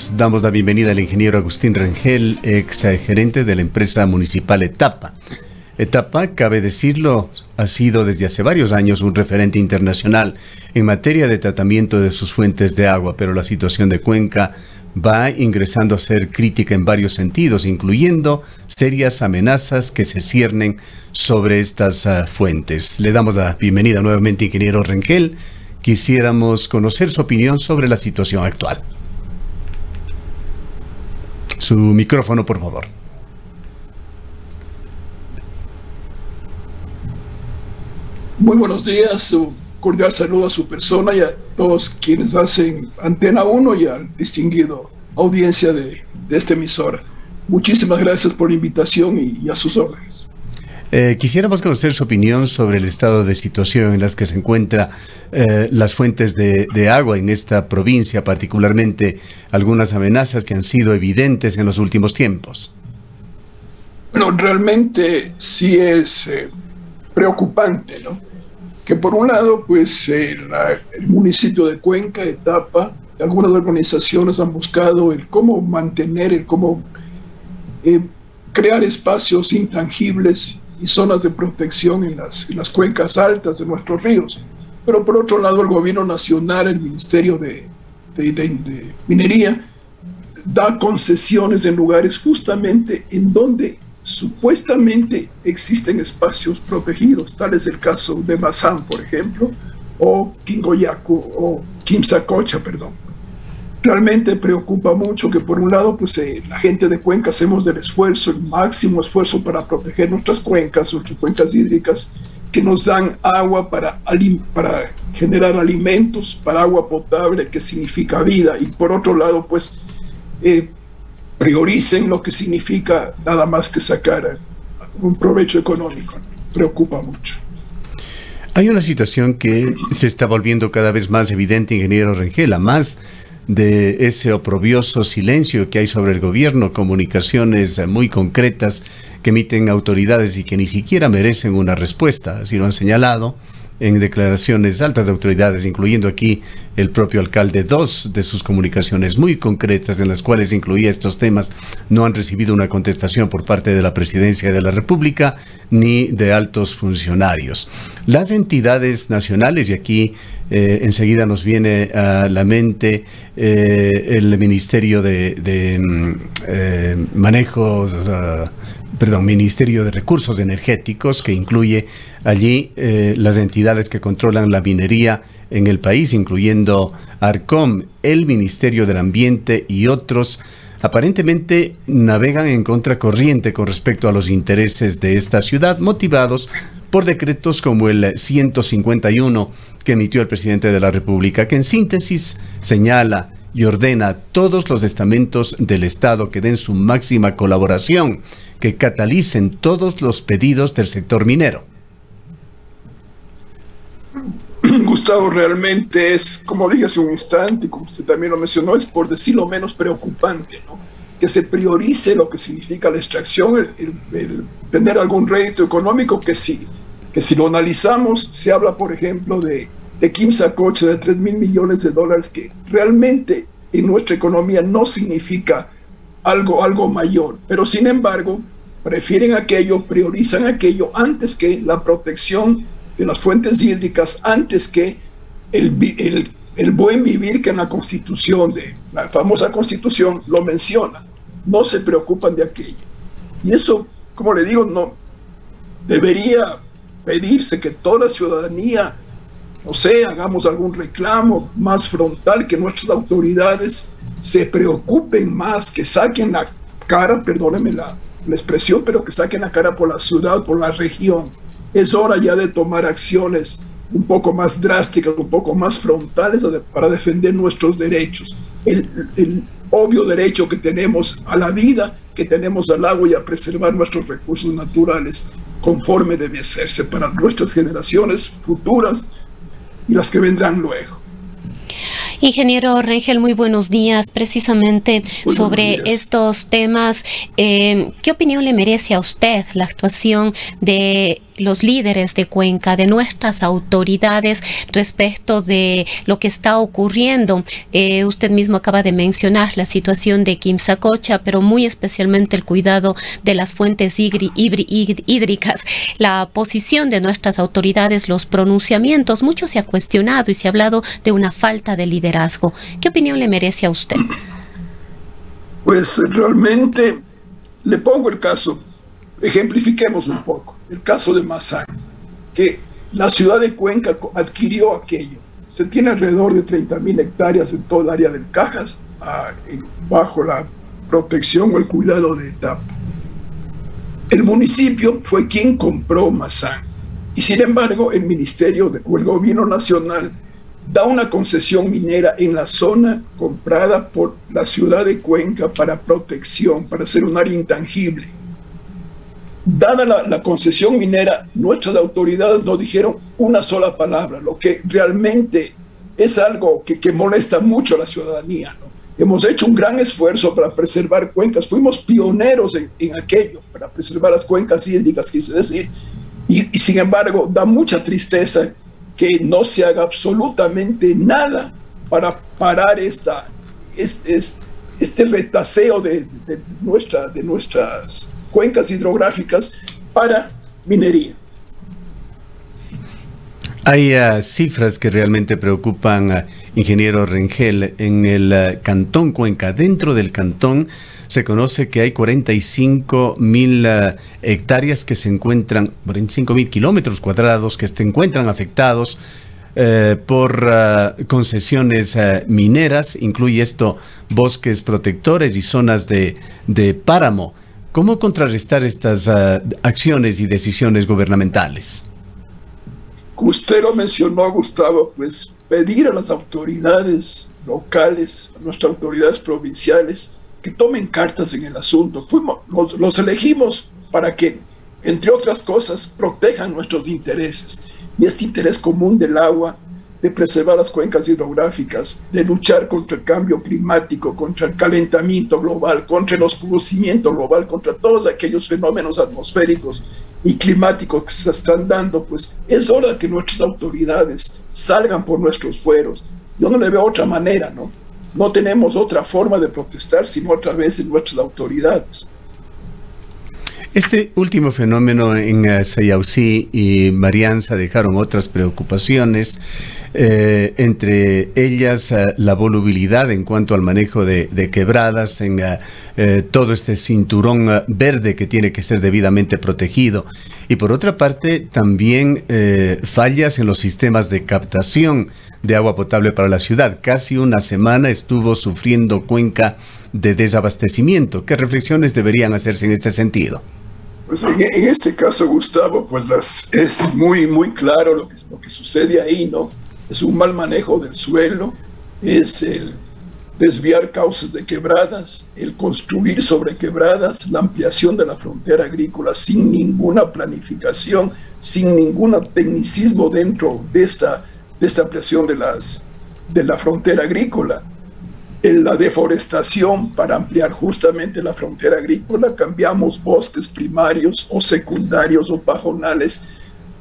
nosotros damos la bienvenida al ingeniero Agustín Rengel, ex gerente de la empresa municipal Etapa. Etapa, cabe decirlo, ha sido desde hace varios años un referente internacional en materia de tratamiento de sus fuentes de agua, pero la situación de Cuenca va ingresando a ser crítica en varios sentidos, incluyendo serias amenazas que se ciernen sobre estas fuentes. Le damos la bienvenida nuevamente, ingeniero Rengel. Quisiéramos conocer su opinión sobre la situación actual. Su micrófono, por favor. Muy buenos días, un cordial saludo a su persona y a todos quienes hacen Antena 1 y al distinguido audiencia de esta emisora. Muchísimas gracias por la invitación y a sus órdenes. Quisiéramos conocer su opinión sobre el estado de situación en las que se encuentran las fuentes de agua en esta provincia, particularmente algunas amenazas que han sido evidentes en los últimos tiempos. Bueno, realmente sí es preocupante, ¿no? Que por un lado, pues el municipio de Cuenca, Etapa, algunas organizaciones han buscado el cómo mantener, el cómo crear espacios intangibles y zonas de protección en las cuencas altas de nuestros ríos. Pero por otro lado, el gobierno nacional, el Ministerio de Minería, da concesiones en lugares justamente en donde supuestamente existen espacios protegidos. Tal es el caso de Mazán, por ejemplo, o Quingoyaco, o Quimsacocha, perdón. Realmente preocupa mucho que por un lado, pues la gente de Cuenca hacemos del esfuerzo, el máximo esfuerzo para proteger nuestras cuencas hídricas, que nos dan agua para generar alimentos, para agua potable, que significa vida, y por otro lado, pues prioricen lo que significa nada más que sacar un provecho económico. Preocupa mucho. Hay una situación que se está volviendo cada vez más evidente, ingeniero Rengel, a más de ese oprobioso silencio que hay sobre el gobierno, comunicaciones muy concretas que emiten autoridades y que ni siquiera merecen una respuesta, así lo han señalado en declaraciones altas de autoridades, incluyendo aquí el propio alcalde. Dos de sus comunicaciones muy concretas en las cuales incluía estos temas no han recibido una contestación por parte de la Presidencia de la República ni de altos funcionarios. Las entidades nacionales, y aquí enseguida nos viene a la mente el Ministerio Ministerio de Recursos Energéticos, que incluye allí las entidades que controlan la minería en el país, incluyendo ARCOM, el Ministerio del Ambiente y otros, aparentemente navegan en contracorriente con respecto a los intereses de esta ciudad, motivados por decretos como el 151 que emitió el presidente de la República, que en síntesis señala y ordena a todos los estamentos del Estado que den su máxima colaboración, que catalicen todos los pedidos del sector minero. Gustavo, realmente es, como dije hace un instante, y como usted también lo mencionó, es por decirlo menos preocupante, ¿no? Que se priorice lo que significa la extracción, el tener algún rédito económico, que si lo analizamos, se habla, por ejemplo, de Quimsacocha, de 3.000 millones de dólares, que realmente en nuestra economía no significa algo mayor, pero sin embargo priorizan aquello antes que la protección de las fuentes hídricas, antes que el buen vivir, que en la Constitución, la famosa Constitución, lo menciona. No se preocupan de aquello. Y eso, como le digo, no debería pedirse que toda la ciudadanía, no sé, hagamos algún reclamo más frontal, que nuestras autoridades se preocupen más, que saquen la cara, perdónenme la expresión, pero que saquen la cara por la ciudad, por la región. Es hora ya de tomar acciones un poco más drásticas, un poco más frontales para defender nuestros derechos. El obvio derecho que tenemos a la vida, que tenemos al agua y a preservar nuestros recursos naturales conforme debe hacerse para nuestras generaciones futuras y las que vendrán luego. Ingeniero Rengel, muy buenos días. Precisamente sobre estos temas, ¿qué opinión le merece a usted la actuación de los líderes de Cuenca, de nuestras autoridades respecto de lo que está ocurriendo. Usted mismo acaba de mencionar la situación de Quimsacocha, pero muy especialmente el cuidado de las fuentes hídricas, la posición de nuestras autoridades, los pronunciamientos. Mucho se ha cuestionado y se ha hablado de una falta de liderazgo. ¿Qué opinión le merece a usted? Pues realmente le pongo el caso, ejemplifiquemos un poco, el caso de Mazán, que la ciudad de Cuenca adquirió aquello. Se tiene alrededor de 30.000 hectáreas en toda el área del Cajas, bajo la protección o el cuidado de Tapa. El municipio fue quien compró Mazán, y sin embargo el ministerio o el gobierno nacional da una concesión minera en la zona comprada por la ciudad de Cuenca para protección, para ser un área intangible. Dada la concesión minera, nuestras autoridades no dijeron una sola palabra, lo que realmente es algo que molesta mucho a la ciudadanía, ¿no? Hemos hecho un gran esfuerzo para preservar cuencas, fuimos pioneros en aquello, para preservar las cuencas hídricas, quise decir, y sin embargo da mucha tristeza que no se haga absolutamente nada para parar este retaseo de nuestras cuencas hidrográficas para minería. Hay cifras que realmente preocupan, ingeniero Rengel. En el cantón Cuenca, dentro del cantón, se conoce que hay 45.000 hectáreas que se encuentran, 45.000 kilómetros cuadrados que se encuentran afectados por concesiones mineras. Incluye esto bosques protectores y zonas de páramo. ¿Cómo contrarrestar estas acciones y decisiones gubernamentales? Usted lo mencionó, Gustavo, pues pedir a las autoridades locales, a nuestras autoridades provinciales, que tomen cartas en el asunto. Los elegimos para que, entre otras cosas, protejan nuestros intereses. Y este interés común del agua, de preservar las cuencas hidrográficas, de luchar contra el cambio climático, contra el calentamiento global, contra el oscurecimiento global, contra todos aquellos fenómenos atmosféricos y climáticos que se están dando, pues es hora que nuestras autoridades salgan por nuestros fueros. Yo no le veo otra manera, ¿no? No tenemos otra forma de protestar sino otra vez en nuestras autoridades. Este último fenómeno en Sayausí y Marianza dejaron otras preocupaciones, entre ellas la volubilidad en cuanto al manejo de quebradas, en todo este cinturón verde que tiene que ser debidamente protegido. Y por otra parte, también fallas en los sistemas de captación de agua potable para la ciudad. Casi una semana estuvo sufriendo Cuenca de desabastecimiento. ¿Qué reflexiones deberían hacerse en este sentido? Pues en este caso, Gustavo, pues es muy claro lo que sucede ahí, ¿no? Es un mal manejo del suelo, es el desviar cauces de quebradas, el construir sobre quebradas, la ampliación de la frontera agrícola sin ninguna planificación, sin ningún tecnicismo dentro de esta ampliación de la frontera agrícola. La deforestación para ampliar justamente la frontera agrícola, cambiamos bosques primarios o secundarios o pajonales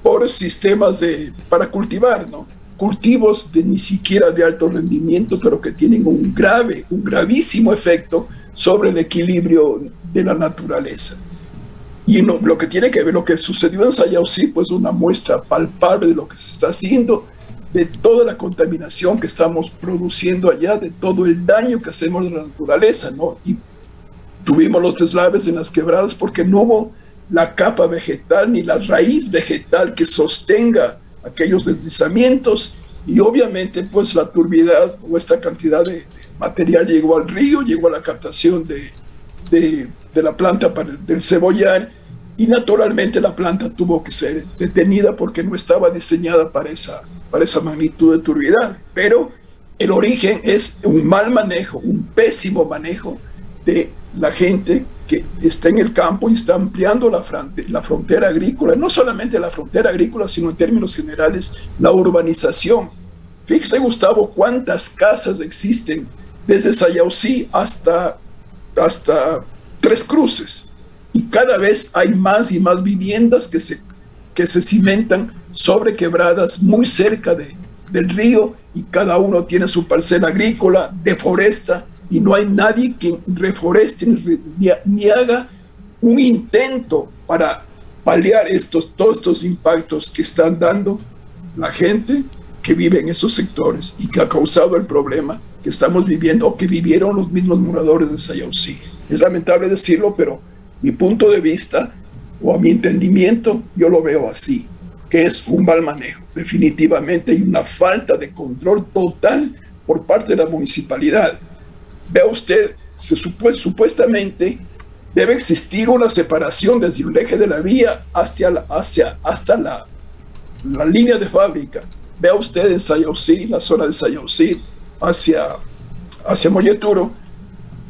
por sistemas para cultivar, ¿no? Cultivos ni siquiera de alto rendimiento, pero que tienen un gravísimo efecto sobre el equilibrio de la naturaleza. Y lo que tiene que ver, lo que sucedió en Sayausí, pues una muestra palpable de lo que se está haciendo, de toda la contaminación que estamos produciendo allá, de todo el daño que hacemos a la naturaleza, ¿no? Y tuvimos los deslaves en las quebradas porque no hubo la capa vegetal ni la raíz vegetal que sostenga aquellos deslizamientos, y obviamente pues la turbidez o esta cantidad de material llegó al río, llegó a la captación de la planta del cebollar, y naturalmente la planta tuvo que ser detenida porque no estaba diseñada para esa magnitud de turbidez. Pero el origen es un mal manejo, un pésimo manejo de la gente que está en el campo y está ampliando la frontera agrícola, no solamente la frontera agrícola, sino en términos generales la urbanización. Fíjese, Gustavo, cuántas casas existen desde Sayausí hasta Tres Cruces, y cada vez hay más y más viviendas que se que se cimentan sobre quebradas muy cerca del río, y cada uno tiene su parcela agrícola, deforesta, y no hay nadie que reforeste ni haga un intento para paliar todos estos impactos que están dando la gente que vive en esos sectores y que ha causado el problema que estamos viviendo o que vivieron los mismos moradores de Sayausí. Es lamentable decirlo, pero mi punto de vista o a mi entendimiento, yo lo veo así, que es un mal manejo, definitivamente, y una falta de control total por parte de la municipalidad. Vea usted, supuestamente debe existir una separación desde el eje de la vía hasta la línea de fábrica. Vea usted en Sayausí, la zona de Sayausí, hacia Molleturo,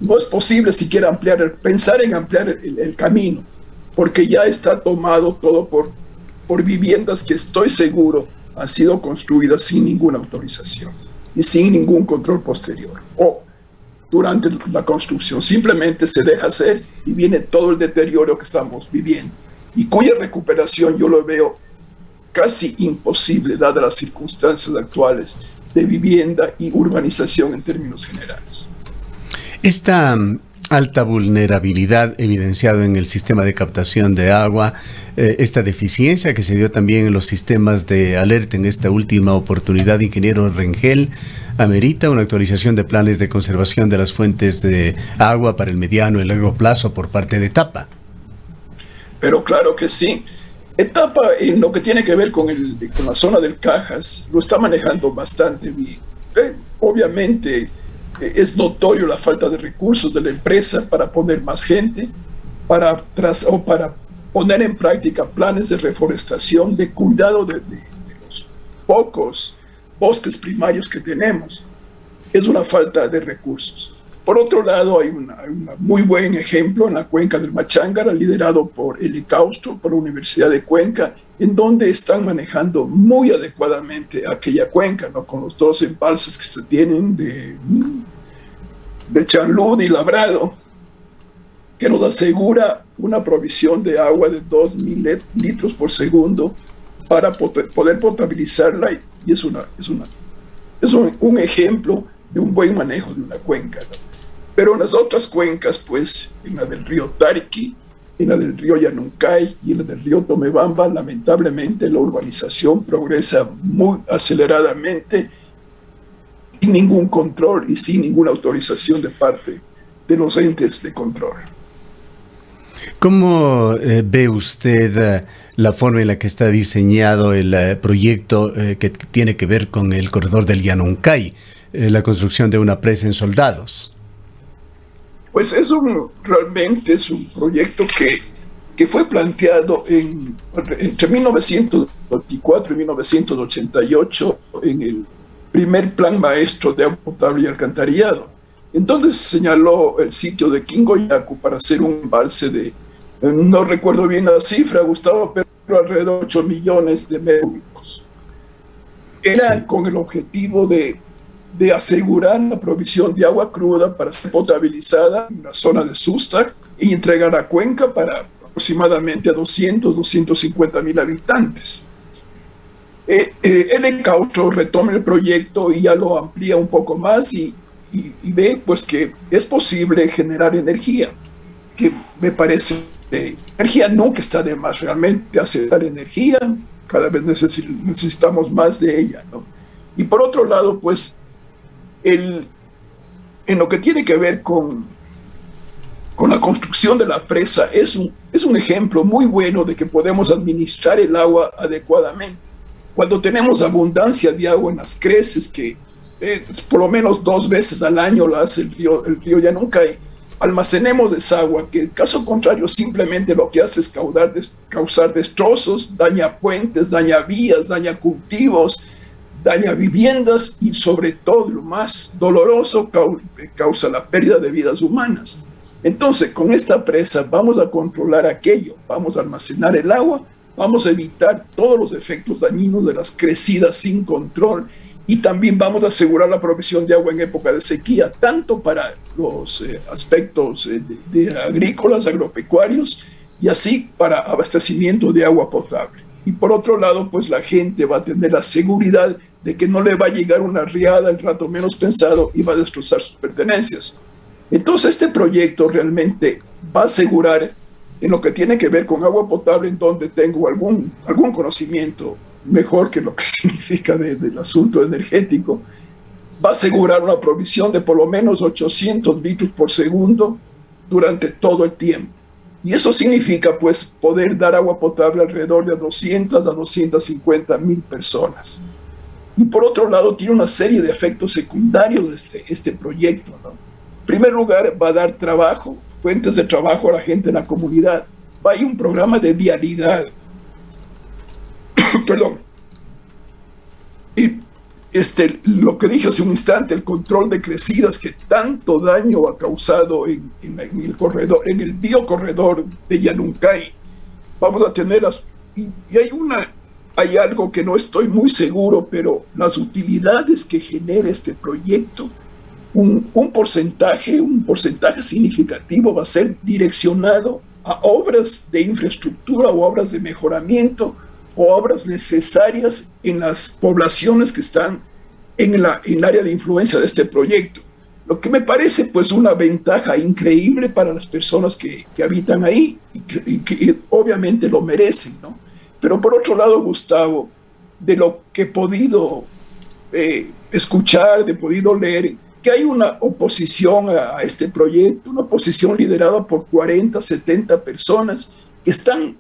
no es posible siquiera pensar en ampliar el camino, porque ya está tomado todo por viviendas que estoy seguro han sido construidas sin ninguna autorización y sin ningún control posterior. O durante la construcción simplemente se deja hacer y viene todo el deterioro que estamos viviendo, y cuya recuperación yo lo veo casi imposible dadas las circunstancias actuales de vivienda y urbanización en términos generales. Esta alta vulnerabilidad evidenciada en el sistema de captación de agua, esta deficiencia que se dio también en los sistemas de alerta en esta última oportunidad, ingeniero Rengel, amerita una actualización de planes de conservación de las fuentes de agua para el mediano y largo plazo por parte de Etapa. Pero claro que sí. Etapa, en lo que tiene que ver con la zona del Cajas, lo está manejando bastante bien. Obviamente es notorio la falta de recursos de la empresa para poner más gente, para poner en práctica planes de reforestación, de cuidado de los pocos bosques primarios que tenemos. Es una falta de recursos. Por otro lado, hay un muy buen ejemplo en la cuenca del Machángara, liderado por el ICAUSTO, por la Universidad de Cuenca, en donde están manejando muy adecuadamente aquella cuenca, ¿no? Con los 2 embalses que se tienen de Charlud y Labrado, que nos asegura una provisión de agua de 2.000 litros por segundo para poder potabilizarla, y es un ejemplo de un buen manejo de una cuenca, ¿no? Pero en las otras cuencas, pues, en la del río Tariqui, en la del río Yanuncay y en la del río Tomebamba, lamentablemente la urbanización progresa muy aceleradamente, sin ningún control y sin ninguna autorización de parte de los entes de control. ¿Cómo ve usted la forma en la que está diseñado el proyecto que tiene que ver con el corredor del Yanuncay, la construcción de una presa en Soldados? Pues realmente es un proyecto que fue planteado entre 1984 y 1988 en el primer plan maestro de agua potable y alcantarillado, en donde se señaló el sitio de Quingoyacu para hacer un embalse no recuerdo bien la cifra, Gustavo, pero alrededor de 8 millones de metros cúbicos. Era sí, con el objetivo de asegurar la provisión de agua cruda para ser potabilizada en la zona de Sustac y entregar a Cuenca para aproximadamente a 250 mil habitantes. El ECAUTO retoma el proyecto y ya lo amplía un poco más y ve pues que es posible generar energía, que me parece, energía nunca está de más, realmente aceptar energía, cada vez necesitamos más de ella, ¿no? Y por otro lado, pues, en lo que tiene que ver con la construcción de la presa, es un ejemplo muy bueno de que podemos administrar el agua adecuadamente. Cuando tenemos abundancia de agua en las creces, que por lo menos 2 veces al año lo hace el río Yanuncay, almacenemos esa agua, que en caso contrario simplemente lo que hace es causar destrozos, daña puentes, daña vías, daña cultivos, daña viviendas y sobre todo, lo más doloroso, causa la pérdida de vidas humanas. Entonces, con esta presa vamos a controlar aquello, vamos a almacenar el agua, vamos a evitar todos los efectos dañinos de las crecidas sin control y también vamos a asegurar la provisión de agua en época de sequía, tanto para los aspectos de agrícolas, agropecuarios y así para abastecimiento de agua potable. y por otro lado, pues la gente va a tener la seguridad de que no le va a llegar una riada el rato menos pensado y va a destrozar sus pertenencias. Entonces este proyecto realmente va a asegurar, en lo que tiene que ver con agua potable, en donde tengo algún conocimiento mejor que lo que significa del asunto energético, va a asegurar una provisión de por lo menos 800 litros por segundo durante todo el tiempo. Y eso significa, pues, poder dar agua potable alrededor de 200 a 250 mil personas. Y por otro lado, tiene una serie de efectos secundarios de este proyecto, ¿no? En primer lugar, va a dar trabajo, fuentes de trabajo a la gente en la comunidad. Va a haber un programa de vialidad. Perdón. Y lo que dije hace un instante, el control de crecidas que tanto daño ha causado en el corredor, en el biocorredor de Yanuncay. Vamos a tenerlas. Y hay algo que no estoy muy seguro, pero las utilidades que genera este proyecto, un porcentaje significativo va a ser direccionado a obras de infraestructura o obras de mejoramiento o obras necesarias en las poblaciones que están en el área de influencia de este proyecto. Lo que me parece pues una ventaja increíble para las personas que habitan ahí y que obviamente lo merecen, ¿no? Pero por otro lado, Gustavo, de lo que he podido escuchar, he podido leer, que hay una oposición a este proyecto, una oposición liderada por 40, 70 personas que están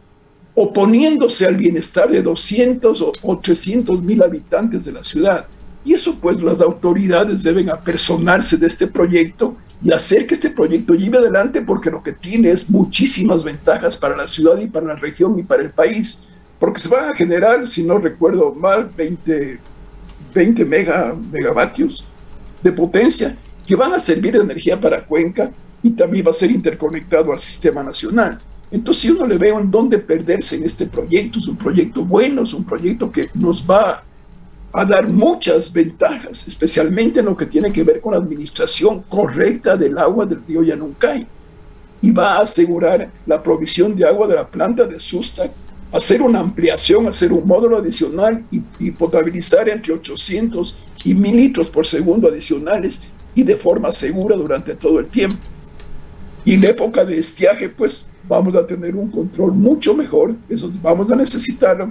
oponiéndose al bienestar de 200 o 300 mil habitantes de la ciudad. Y eso pues las autoridades deben apersonarse de este proyecto y hacer que este proyecto lleve adelante, porque lo que tiene es muchísimas ventajas para la ciudad y para la región y para el país, porque se van a generar, si no recuerdo mal, 20 megavatios de potencia que van a servir de energía para Cuenca y también va a ser interconectado al sistema nacional. Entonces yo no le veo en dónde perderse en este proyecto. Es un proyecto bueno, es un proyecto que nos va a dar muchas ventajas, especialmente en lo que tiene que ver con la administración correcta del agua del río Yanuncay, y va a asegurar la provisión de agua de la planta de Sustac, hacer una ampliación, hacer un módulo adicional y potabilizar entre 800 y 1000 litros por segundo adicionales y de forma segura durante todo el tiempo. Y en la época de estiaje, pues vamos a tener un control mucho mejor. Eso vamos a necesitar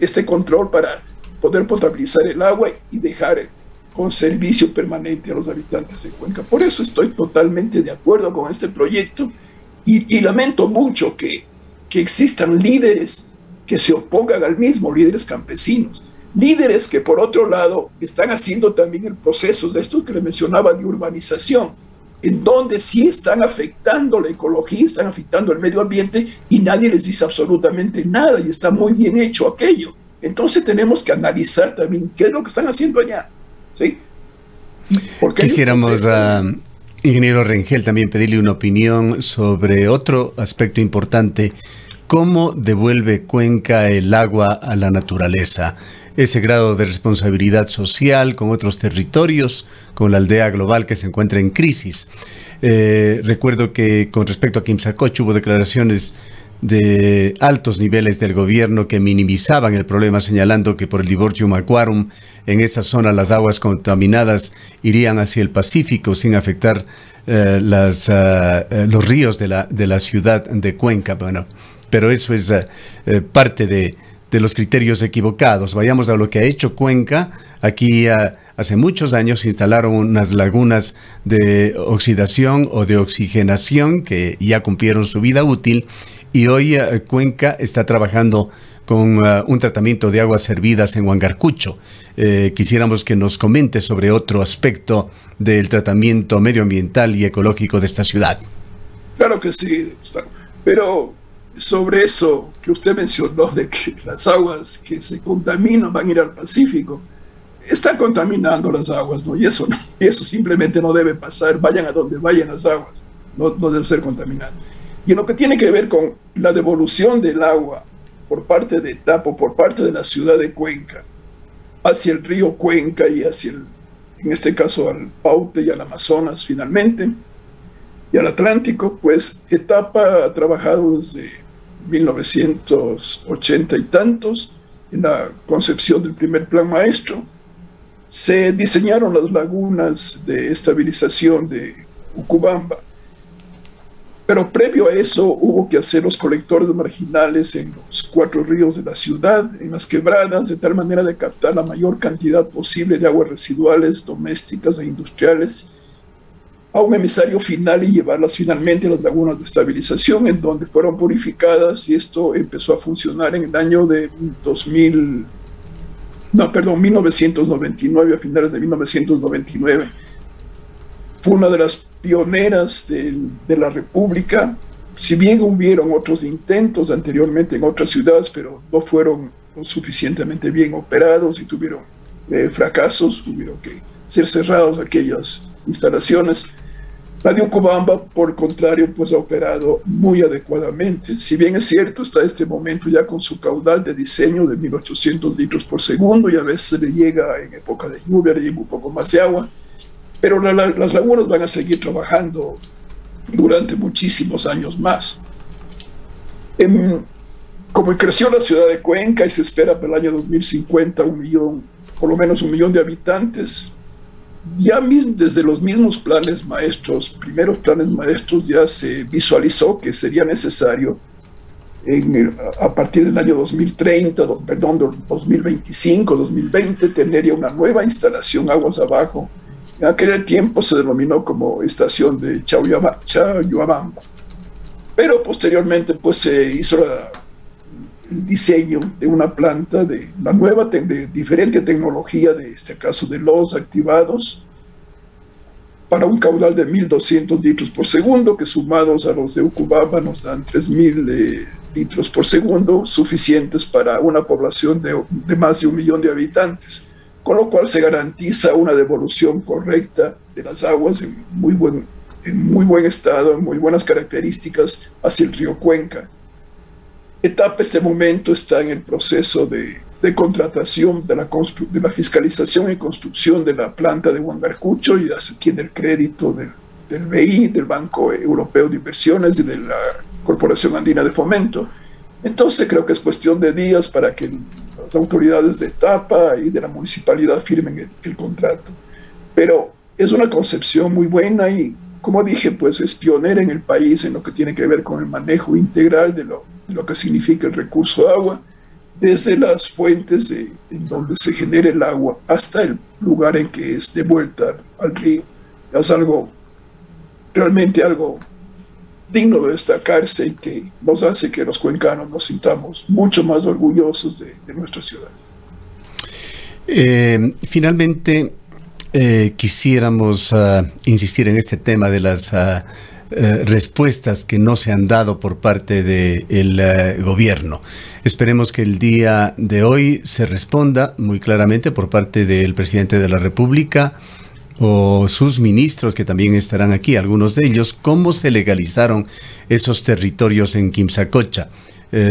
este control para poder potabilizar el agua y dejar con servicio permanente a los habitantes de Cuenca. Por eso estoy totalmente de acuerdo con este proyecto y lamento mucho que existan líderes que se opongan al mismo, líderes campesinos, líderes que por otro lado están haciendo también el proceso de esto que le mencionaba de urbanización, en donde sí están afectando la ecología, están afectando el medio ambiente y nadie les dice absolutamente nada y está muy bien hecho aquello. Entonces tenemos que analizar también qué es lo que están haciendo allá, ¿sí? Quisiéramos ingeniero Rengel también pedirle una opinión sobre otro aspecto importante. ¿Cómo devuelve Cuenca el agua a la naturaleza? Ese grado de responsabilidad social con otros territorios, con la aldea global que se encuentra en crisis. Recuerdo que con respecto a Quimsacocha hubo declaraciones de altos niveles del gobierno que minimizaban el problema, señalando que por el Divortium Aquarum en esa zona las aguas contaminadas irían hacia el Pacífico sin afectar los ríos de la ciudad de Cuenca. Bueno, pero eso es parte de los criterios equivocados. Vayamos a lo que ha hecho Cuenca. Aquí hace muchos años instalaron unas lagunas de oxidación o de oxigenación que ya cumplieron su vida útil. Y hoy Cuenca está trabajando con un tratamiento de aguas servidas en Huangarcucho. Quisiéramos que nos comente sobre otro aspecto del tratamiento medioambiental y ecológico de esta ciudad. Claro que sí, Gustavo. Pero sobre eso que usted mencionó, de que las aguas que se contaminan van a ir al Pacífico, están contaminando las aguas, ¿no? Y eso simplemente no debe pasar. Vayan a donde vayan las aguas, no debe ser contaminado. Y en lo que tiene que ver con la devolución del agua por parte de Tapo, por parte de la ciudad de Cuenca, hacia el río Cuenca y hacia en este caso al Paute y al Amazonas finalmente, y al Atlántico, pues Etapa ha trabajado 1980 y tantos, en la concepción del primer plan maestro, se diseñaron las lagunas de estabilización de Ucubamba. Pero previo a eso hubo que hacer los colectores marginales en los 4 ríos de la ciudad, en las quebradas, de tal manera de captar la mayor cantidad posible de aguas residuales domésticas e industriales a un emisario final y llevarlas finalmente a las lagunas de estabilización, en donde fueron purificadas, y esto empezó a funcionar en el año de 1999, a finales de 1999. Fue una de las pioneras de la República. Si bien hubieron otros intentos anteriormente en otras ciudades, pero no fueron suficientemente bien operados y tuvieron fracasos, tuvieron que ser cerrados aquellas instalaciones. La de Ucubamba, por contrario, pues ha operado muy adecuadamente. Si bien es cierto, está en este momento ya con su caudal de diseño de 1800 litros por segundo, y a veces le llega en época de lluvia, le llega un poco más de agua, pero las lagunas van a seguir trabajando durante muchísimos años más. Como creció la ciudad de Cuenca y se espera para el año 2050 por lo menos 1 millón de habitantes, ya desde los mismos planes maestros, primeros planes maestros, ya se visualizó que sería necesario a partir del año 2025, 2020, tener ya una nueva instalación aguas abajo. En aquel tiempo se denominó como estación de Chayhuabamba. Pero posteriormente pues se hizo el diseño de una planta de la nueva, de diferente tecnología, de este caso de los activados, para un caudal de 1200 litros por segundo, que sumados a los de Ucubamba nos dan 3000 litros por segundo, suficientes para una población de más de 1 millón de habitantes, con lo cual se garantiza una devolución correcta de las aguas en muy buen estado, en muy buenas características hacia el río Cuenca. Este momento está en el proceso de contratación de la fiscalización y construcción de la planta de Huangarcucho, y ya se tiene el crédito del BI, del Banco Europeo de Inversiones, y de la Corporación Andina de Fomento. Entonces creo que es cuestión de días para que las autoridades de Tapa y de la municipalidad firmen el contrato. Pero es una concepción muy buena y, como dije, pues es pionera en el país en lo que tiene que ver con el manejo integral de lo que significa el recurso agua, desde las fuentes en donde se genera el agua hasta el lugar en que es devuelta al río. Es realmente algo digno de destacarse, y que nos hace que los cuencanos nos sintamos mucho más orgullosos de nuestra ciudad. Finalmente, quisiéramos insistir en este tema de las respuestas que no se han dado por parte del gobierno. Esperemos que el día de hoy se responda muy claramente por parte del presidente de la República o sus ministros, que también estarán aquí, algunos de ellos, cómo se legalizaron esos territorios en Quimsacocha.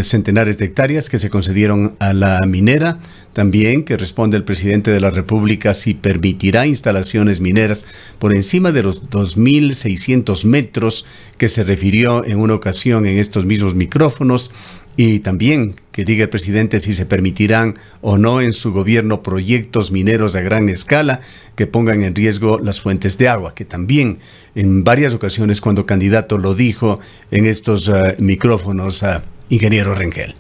Centenares de hectáreas que se concedieron a la minera. También que responde el presidente de la República si permitirá instalaciones mineras por encima de los 2.600 metros que se refirió en una ocasión en estos mismos micrófonos. Y también que diga el presidente si se permitirán o no en su gobierno proyectos mineros a gran escala que pongan en riesgo las fuentes de agua, que también en varias ocasiones cuando candidato lo dijo en estos micrófonos ingeniero Rengel.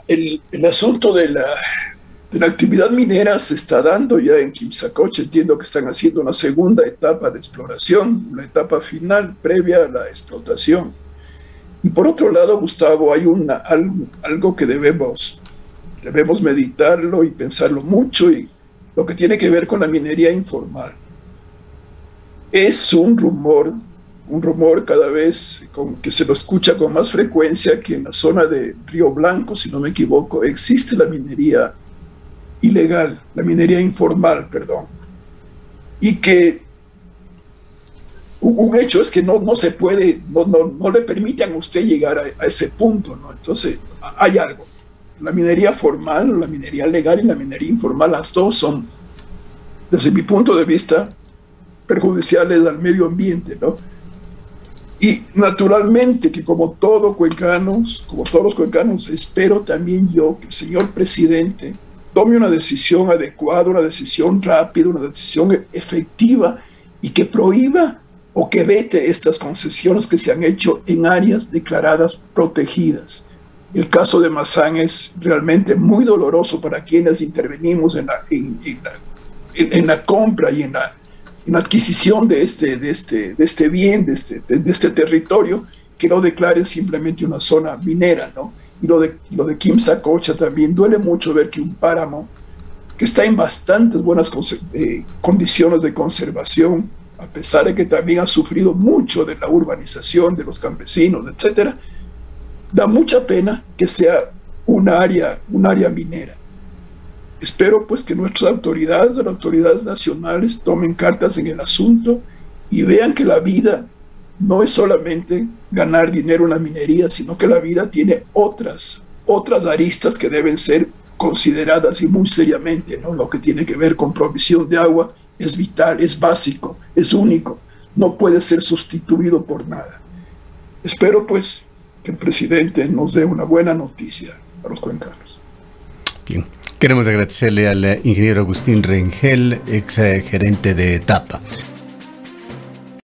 El asunto de la actividad minera se está dando ya en Quimsacocha. Entiendo que están haciendo una segunda etapa de exploración, una etapa final previa a la explotación. Y por otro lado, Gustavo, hay algo que debemos meditarlo y pensarlo mucho, y lo que tiene que ver con la minería informal. Es un rumor cada vez que se lo escucha con más frecuencia, que en la zona de Río Blanco, si no me equivoco, existe la minería ilegal, la minería informal, perdón. Y que un hecho es que no se puede, no le permiten a usted llegar a ese punto, ¿no? Entonces, hay algo. La minería formal, la minería legal y la minería informal, las dos son, desde mi punto de vista, perjudiciales al medio ambiente, ¿no? Y naturalmente que como todos los cuencanos, espero también yo que el señor presidente tome una decisión adecuada, una decisión rápida, una decisión efectiva y que prohíba o que vete estas concesiones que se han hecho en áreas declaradas protegidas. El caso de Mazán es realmente muy doloroso para quienes intervenimos en la compra y en la adquisición de este bien, de este territorio, que lo declaren simplemente una zona minera, ¿no? Y lo de Quimsacocha también duele mucho ver que un páramo que está en bastantes buenas condiciones de conservación, a pesar de que también ha sufrido mucho de la urbanización de los campesinos, etcétera, da mucha pena que sea un área minera. Espero pues que nuestras autoridades, las autoridades nacionales, tomen cartas en el asunto y vean que la vida no es solamente ganar dinero en la minería, sino que la vida tiene otras aristas que deben ser consideradas y muy seriamente, ¿no? Lo que tiene que ver con provisión de agua es vital, es básico, es único, no puede ser sustituido por nada. Espero pues que el presidente nos dé una buena noticia a los cuencanos. Bien, queremos agradecerle al ingeniero Agustín Rengel, ex gerente de Etapa.